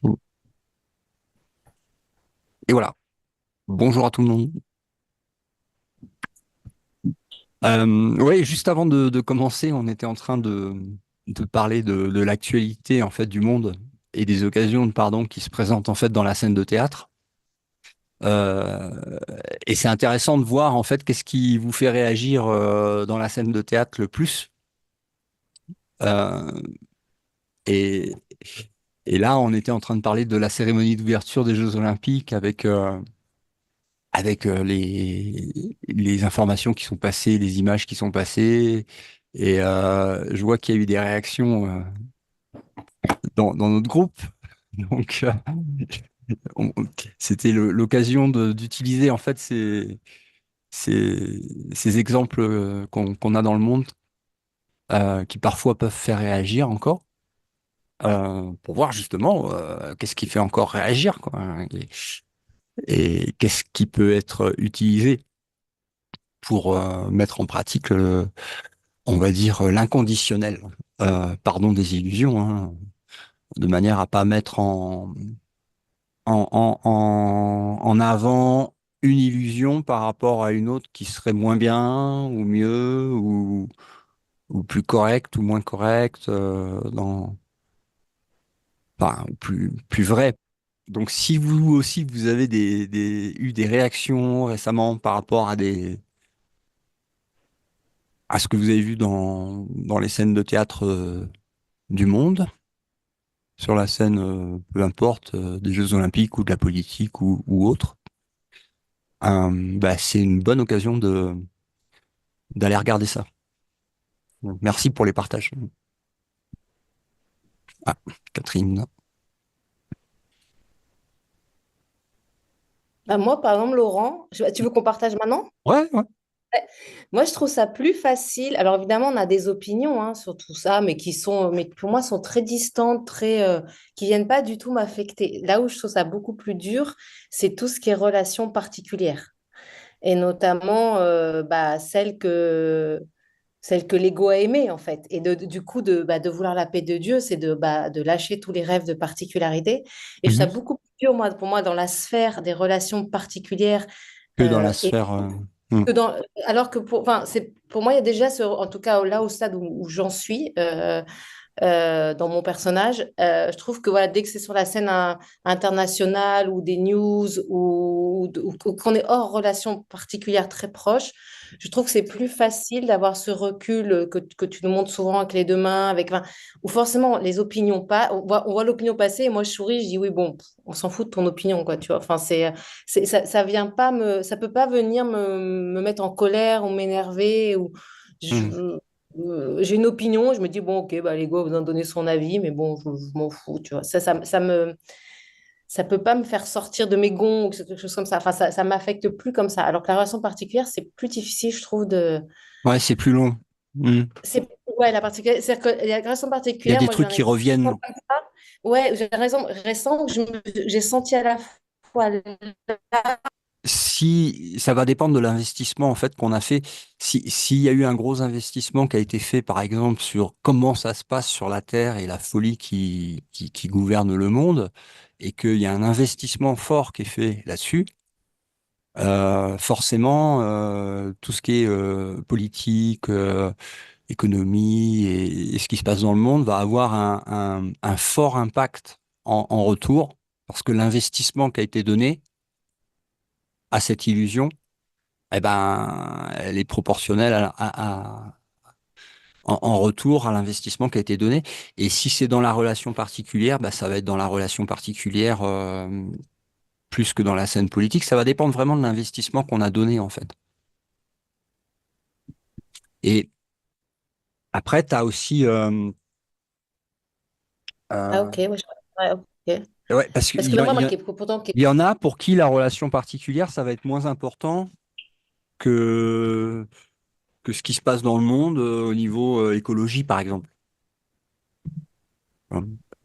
Et voilà. Bonjour à tout le monde. Oui, juste avant de commencer, on était en train de parler de l'actualité en fait du monde et des occasions, pardon, qui se présentent en fait dans la scène de théâtre. Euh, et c'est intéressant de voir en fait qu'est-ce qui vous fait réagir dans la scène de théâtre le plus. Euh, et, et là, on était en train de parler de la cérémonie d'ouverture des Jeux Olympiques avec les informations qui sont passées, les images qui sont passées. Et je vois qu'il y a eu des réactions dans notre groupe. Donc, on- c'était l'occasion d'utiliser en fait ces exemples qu'on a dans le monde qui parfois peuvent faire réagir encore. Pour voir justement qu'est-ce qui fait encore réagir, quoi, et qu'est-ce qui peut être utilisé pour mettre en pratique on va dire, l'inconditionnel, pardon des illusions, hein, de manière à pas mettre en avant une illusion par rapport à une autre qui serait moins bien ou mieux ou plus correcte ou moins correcte, enfin, plus vrai. Donc, si vous aussi vous avez eu des réactions récemment par rapport à ce que vous avez vu dans les scènes de théâtre du monde, sur la scène, peu importe, des Jeux Olympiques ou de la politique ou autre, bah, c'est une bonne occasion d'aller regarder ça. Donc, merci pour les partages. Ah, Catherine. Bah, moi, par exemple, Laurent, tu veux qu'on partage maintenant? Ouais, ouais. Moi, je trouve ça plus facile. Alors, évidemment, on a des opinions hein, sur tout ça, mais pour moi, sont très distantes, qui viennent pas du tout m'affecter. Là où je trouve ça beaucoup plus dur, c'est tout ce qui est relations particulières. Et notamment, celle que l'ego a aimée, en fait. Et du coup, de vouloir la paix de Dieu, c'est de lâcher tous les rêves de particularité. Et je trouve ça Mhm. beaucoup plus dur, moi, pour moi, dans la sphère des relations particulières. Que dans la Et sphère. Mm. que dans, alors que enfin, pour moi, il y a déjà, en tout cas là au stade où j'en suis, dans mon personnage. Je trouve que voilà, dès que c'est sur la scène internationale ou des news ou qu'on est hors relation particulière très proche, je trouve que c'est plus facile d'avoir ce recul que tu nous montres souvent avec les deux mains, enfin, où forcément les opinions pas, on voit l'opinion passer et moi je souris, je dis oui, bon, on s'en fout de ton opinion, quoi, tu vois. Enfin, ça vient pas ça peut pas venir me mettre en colère ou m'énerver ou Mm. j'ai une opinion, je me dis, bon, ok, bah, l'ego a besoin de donner son avis, mais bon, je m'en fous, tu vois. Ça peut pas me faire sortir de mes gonds ou quelque chose comme ça. Enfin, ça m'affecte plus comme ça. Alors que la relation particulière, c'est plus difficile, je trouve, Ouais, c'est plus long. Mm. Ouais, la particulière. C'est-à-dire que la relation Il y a particulière, des moi, trucs j'en qui ai reviennent. comme ça. Ouais, j'ai raison récent où j'ai senti à la fois Si ça va dépendre de l'investissement en fait qu'on a fait. S'il y a eu un gros investissement qui a été fait, par exemple, sur comment ça se passe sur la Terre et la folie qui gouverne le monde, et qu'il y a un investissement fort qui est fait là-dessus, forcément, tout ce qui est politique, économie et ce qui se passe dans le monde va avoir un fort impact en retour, parce que l'investissement qui a été donné à cette illusion, eh ben, elle est proportionnelle en retour à l'investissement qui a été donné. Et si c'est dans la relation particulière, bah, ça va être dans la relation particulière plus que dans la scène politique. Ça va dépendre vraiment de l'investissement qu'on a donné, en fait. Et après, tu as aussi... Ah, euh, ok, ouais, ok. ouais, parce Parce que qu'il même moi, pourtant, il y en a pour qui la relation particulière, ça va être moins important que, que ce qui se passe dans le monde au niveau écologie, par exemple.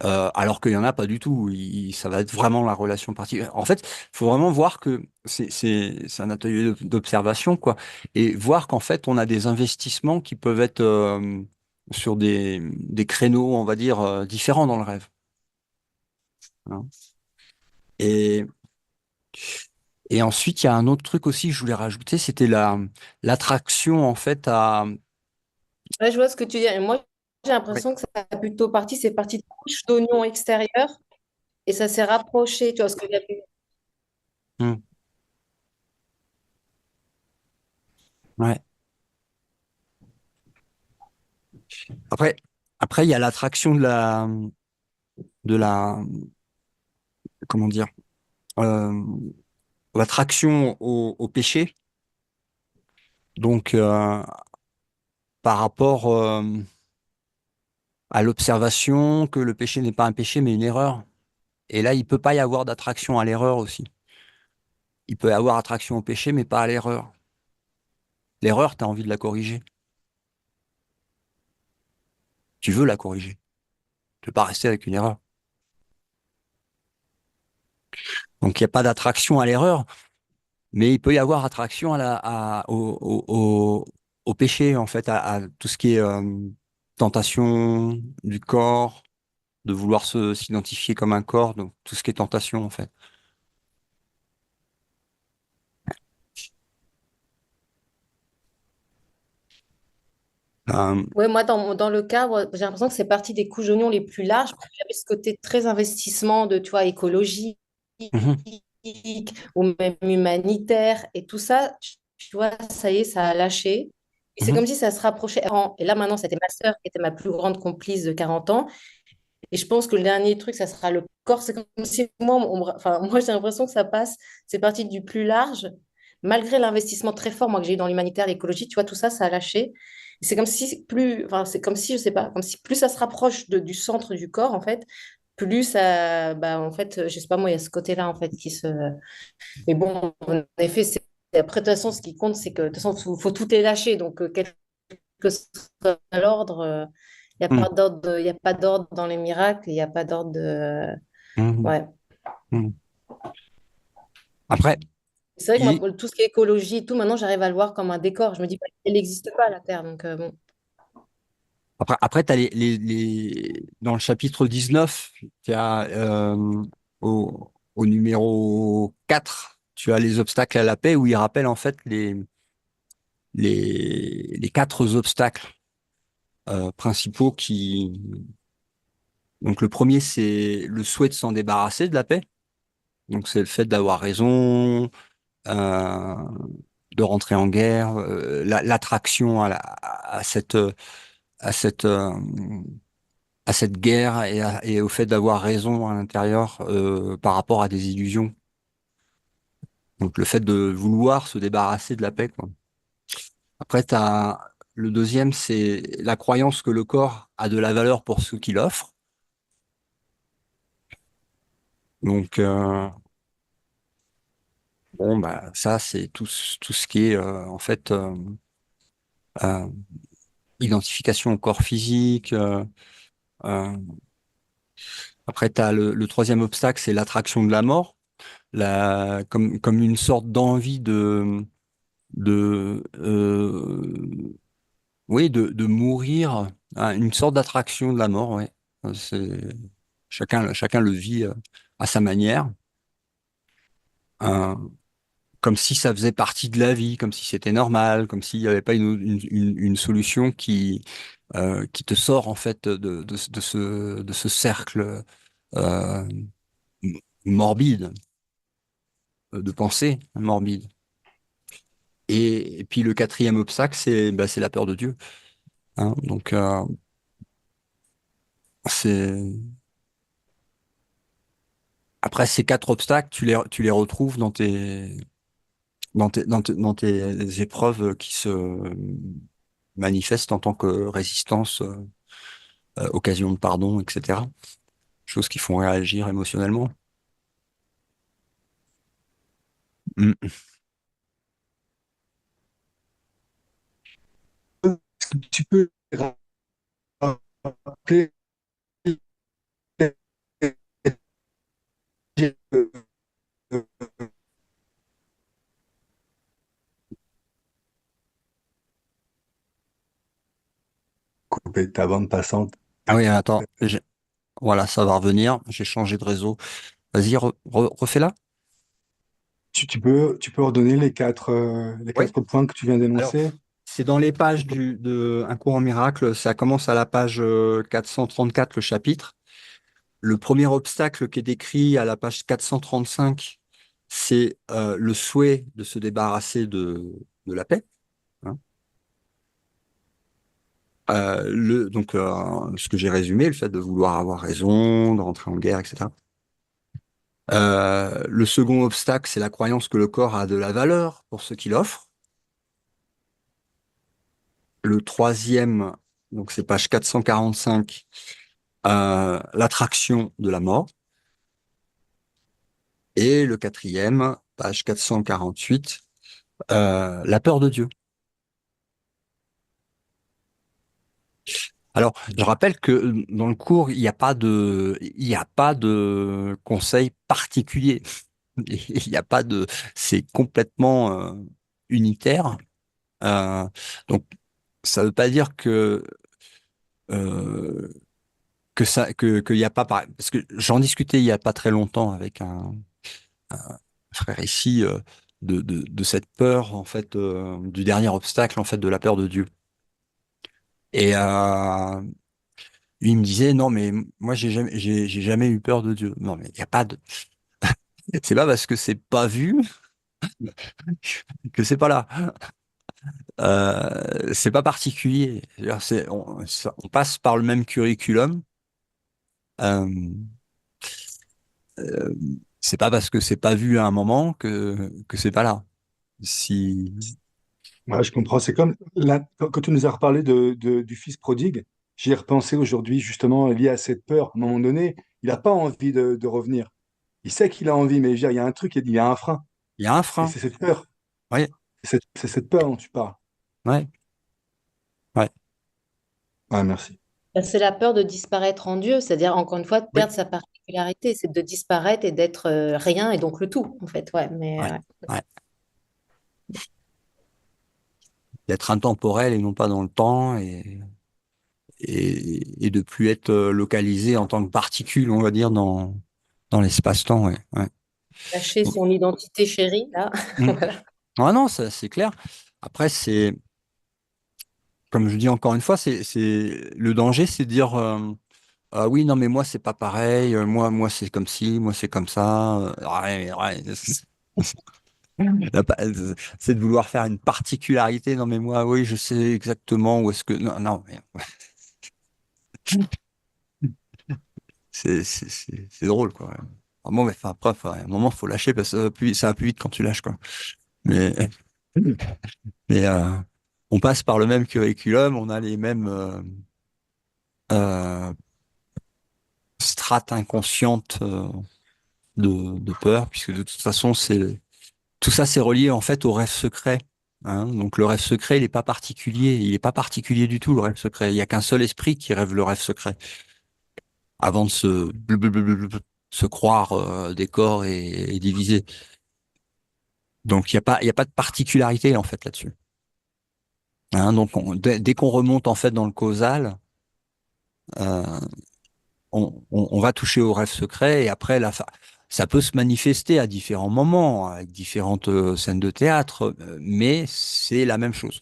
Alors qu'il y en a pas du tout. Ça va être vraiment la relation particulière. En fait, il faut vraiment voir que c'est un atelier d'observation, quoi. Et voir qu'en fait, on a des investissements qui peuvent être sur des créneaux, on va dire, différents dans le rêve. hein. Et, et ensuite, il y a un autre truc aussi que je voulais rajouter, c'était l'attraction en fait à. Ouais, je vois ce que tu dis. Et moi, j'ai Ouais. l'impression que ça a plutôt parti, c'est parti de couche d'oignon extérieur et ça s'est rapproché, tu vois, parce qu'il y avait. Hmm. Ouais. Après, après, il y a l'attraction de la, comment dire, euh, l'attraction au péché. Donc, par rapport à l'observation que le péché n'est pas un péché, mais une erreur. Et là, il peut pas y avoir d'attraction à l'erreur aussi. Il peut y avoir attraction au péché, mais pas à l'erreur. L'erreur, tu as envie de la corriger. Tu veux la corriger. Tu veux pas rester avec une erreur. Donc, il n'y a pas d'attraction à l'erreur, mais il peut y avoir attraction au péché, en fait, à tout ce qui est tentation du corps, de vouloir s'identifier comme un corps, donc tout ce qui est tentation, en fait. Euh, Ouais, moi, dans le cas, ouais, j'ai l'impression que c'est parti des couches d'oignon les plus larges, parce qu'il y avait ce côté très investissement de, tu vois, écologique mhm, ou même humanitaire, et tout ça, tu vois, ça y est, ça a lâché. Et c'est mhm, comme si ça se rapprochait. Et là, maintenant, c'était ma sœur qui était ma plus grande complice de 40 ans. Et je pense que le dernier truc, ça sera le corps. C'est comme si moi, enfin, moi j'ai l'impression que ça passe, c'est parti du plus large, malgré l'investissement très fort moi, que j'ai eu dans l'humanitaire, l'écologie, tu vois, tout ça, ça a lâché. Et c'est comme si plus, enfin, c'est comme si, je sais pas, comme si plus ça se rapproche du centre du corps, en fait, plus ça, bah, en fait, je sais pas, moi, il y a ce côté-là, en fait, qui se. Mais bon, en effet, c'est. Après, de toute façon, ce qui compte, c'est que de toute façon, faut tout est lâché. Donc, quel que soit l'ordre, il n'y a mhm, pas d'ordre, il y a pas d'ordre dans les miracles, il n'y a pas d'ordre de. mhm, Ouais. mhm. Après, C'est vrai que il- moi, tout ce qui est écologie et tout, maintenant, j'arrive à le voir comme un décor. Je me dis, bah, elle n'existe pas, la Terre. Donc, bon. après, t'as dans le chapitre 19, tu as, au numéro 4, tu as les obstacles à la paix où il rappelle en fait les quatre obstacles principaux qui. Donc le premier, c'est le souhait de s'en débarrasser de la paix. Donc c'est le fait d'avoir raison, euh, de rentrer en guerre, l'attraction à cette, euh, à cette guerre et au fait d'avoir raison à l'intérieur par rapport à des illusions. Donc le fait de vouloir se débarrasser de la paix, quoi. Après, le deuxième, c'est la croyance que le corps a de la valeur pour ce qu'il offre. Donc bon, bah ça, c'est tout ce qui est en fait euh, identification au corps physique. Euh, Après, tu as le troisième obstacle, c'est l'attraction de la mort, comme une sorte d'envie de oui, de mourir, hein, une sorte d'attraction de la mort, ouais. C'est, chacun le vit à sa manière, euh, comme si ça faisait partie de la vie, comme si c'était normal, comme s'il n'y avait pas une solution qui te sort en fait de ce cercle euh, morbide, de pensée morbide. Et puis le quatrième obstacle, c'est la peur de Dieu, hein. Donc c'est après ces quatre obstacles, tu les retrouves dans tes épreuves qui se manifestent en tant que résistance, occasion de pardon, etc. Choses qui font réagir émotionnellement. Mm. Est-ce que tu peux rappeler couper ta bande passante? Ah oui, attends, Voilà, ça va revenir. J'ai changé de réseau. Vas-y, refais-la. Tu peux redonner les Oui. quatre points que tu viens Alors, d'énoncer? c'est dans les pages de Un cours en miracle. Ça commence à la page 434, le chapitre. Le premier obstacle qui est décrit à la page 435, c'est le souhait de se débarrasser de la paix. Hein. Ce que j'ai résumé, le fait de vouloir avoir raison, de rentrer en guerre, etc. Le second obstacle, c'est la croyance que le corps a de la valeur pour ce qu'il offre. Le troisième, donc c'est page 445, l'attraction de la mort. Et le quatrième, page 448, la peur de Dieu. Alors, je rappelle que dans le cours, il n'y a pas de conseil particulier. Il n'y a pas de, c'est complètement unitaire. Euh, donc, ça ne veut pas dire euh, qu'il y a pas parce que j'en discutais il y a pas très longtemps avec un frère ici de cette peur en fait du dernier obstacle en fait de la peur de Dieu. Et lui il me disait non mais moi j'ai jamais eu peur de Dieu. Non mais il y a pas de c'est pas parce que c'est pas vu que c'est pas là. C'est pas particulier. C'est-à-dire, on passe par le même curriculum. Euh, euh, c'est pas parce que c'est pas vu à un moment que c'est pas là. Si, Ouais, je comprends. C'est comme quand tu nous as reparlé du fils prodigue, j'y ai repensé aujourd'hui, justement, lié à cette peur. À un moment donné, il n'a pas envie de revenir. Il sait qu'il a envie, mais je veux dire, il y a un truc, il y a un frein. il y a un Et frein. c'est cette peur. Ouais, C'est cette peur dont tu parles. ouais, ouais. Ah, merci. Ben, c'est la peur de disparaître en Dieu, c'est-à-dire, encore une fois, de Oui, perdre sa particularité, c'est de disparaître et d'être rien et donc le tout, en fait. Ouais, mais ouais, ouais. D'être intemporel et non pas dans le temps et de plus être localisé en tant que particule, on va dire, dans l'espace-temps. Ouais, ouais. lâcher son identité chérie, là. Mm. Voilà. Ah non, ça, c'est clair. Après, comme je dis encore une fois, le danger, c'est de dire, ah oui, non, mais moi, c'est pas pareil, moi, c'est comme ci, moi, c'est comme ça. Ouais, ouais. C'est de vouloir faire une particularité. Non, mais moi, oui, je sais exactement où est-ce que. Non, non, mais c'est drôle, quoi. Ah bon, mais enfin, après, à un moment, faut lâcher parce que ça va plus vite quand tu lâches, quoi. Mais, mais on passe par le même curriculum, on a les mêmes euh, strates inconscientes de peur, puisque de toute façon, tout ça, c'est relié en fait au rêve secret. Hein. Donc le rêve secret, il n'est pas particulier. Il n'est pas particulier du tout, le rêve secret. Il n'y a qu'un seul esprit qui rêve le rêve secret avant de se croire des corps et divisé. Donc il y a pas de particularité en fait là-dessus. Hein. Donc dès qu'on remonte en fait dans le causal, euh, on va toucher au rêve secret et après ça peut se manifester à différents moments, avec différentes scènes de théâtre, mais c'est la même chose.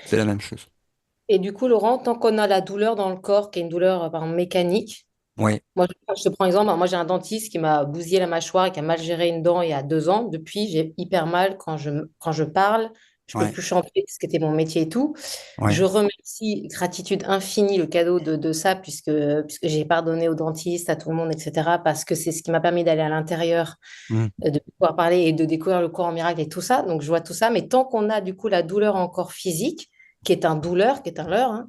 C'est la même chose. Et du coup, Laurent, tant qu'on a la douleur dans le corps, qui est une douleur par exemple, mécanique, Ouais, moi, je te prends exemple, moi j'ai un dentiste qui m'a bousillé la mâchoire et qui a mal géré une dent il y a 2 ans. Depuis, j'ai hyper mal quand je parle. Je peux ouais, plus chanter, ce qui était mon métier et tout. Je ouais. remercie, gratitude infinie, le cadeau de ça, puisque j'ai pardonné au dentiste, à tout le monde, etc. Parce que c'est ce qui m'a permis d'aller à l'intérieur, Mm. de pouvoir parler et de découvrir le corps en miracle et tout ça. Donc je vois tout ça. Mais tant qu'on a du coup la douleur encore physique, qui est un douleur, qui est un leurre, hein,